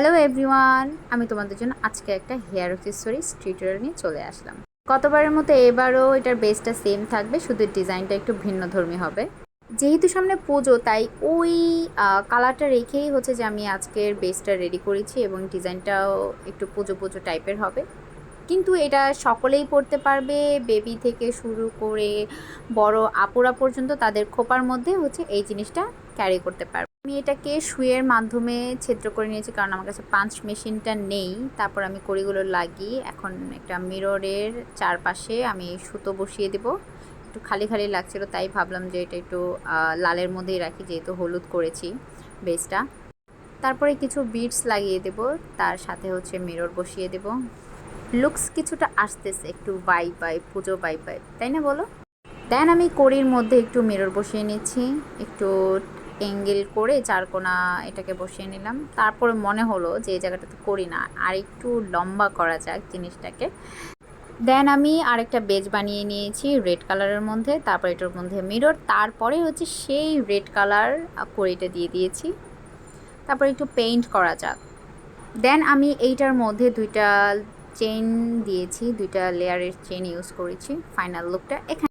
Hello everyone, আমি তোমাদের জন্য আজকে একটা হেয়ার অ্যাক্সেসরিজ টিউটোরিয়াল নিয়ে চলে আসলাম। গতবারের মতো এবারও এটার বেসটা সেম থাকবে, শুধু ডিজাইনটা একটু ভিন্নধর্মী হবে। যেহেতু সামনে পুজো, তাই ওই কালারটা রেখেই হচ্ছে যে আমি আজকের বেসটা রেডি করেছি এবং ডিজাইনটাও একটু পুজো পুজো টাইপের হবে। কিন্তু এটা সকলেই পড়তে পারবে, বেবি থেকে শুরু করে বড় আপুরা পর্যন্ত তাদের খোপার মধ্যে হচ্ছে এই জিনিসটা ক্যারি করতে পারবে। আমি এটাকে সুইয়ের মাধ্যমে ছিদ্র করে নিয়েছি, কারণ আমার কাছে পাঞ্চ মেশিনটা নেই। তারপর আমি কড়িগুলো লাগিয়ে এখন একটা মিররের চারপাশে আমি সুতো বসিয়ে দেব। একটু খালি খালি লাগছিল, তাই ভাবলাম যে এটা একটু লালের মধ্যেই রাখি, যেহেতু হলুদ করেছি বেসটা। তারপরে কিছু বিডস লাগিয়ে দেব, তার সাথে হচ্ছে মিরর বসিয়ে দেব। লুকস কিছুটা আসতেছে, একটু বাই পুজো বাই, তাই না বলো? দেন আমি কড়ির মধ্যে একটু মিরর বসিয়ে নিচ্ছি, একটু অ্যাঙ্গেল করে চারকোনা এটাকে বসিয়ে নিলাম। তারপরে মনে হলো যে এই জায়গাটাতে করি না, আর একটু লম্বা করা যাক জিনিসটাকে। দেন আমি আরেকটা বেজ বানিয়ে নিয়েছি রেড কালারের মধ্যে, তারপর এটার মধ্যে মিরর, তারপরে হচ্ছে সেই রেড কালার কড়িটা দিয়ে দিয়েছি। তারপর একটু পেইন্ট করা যাক। দেন আমি এইটার মধ্যে দুইটা চেইন দিয়েছি, দুইটা লেয়ারের চেইন ইউজ করেছি ফাইনাল লুকটা এখানে।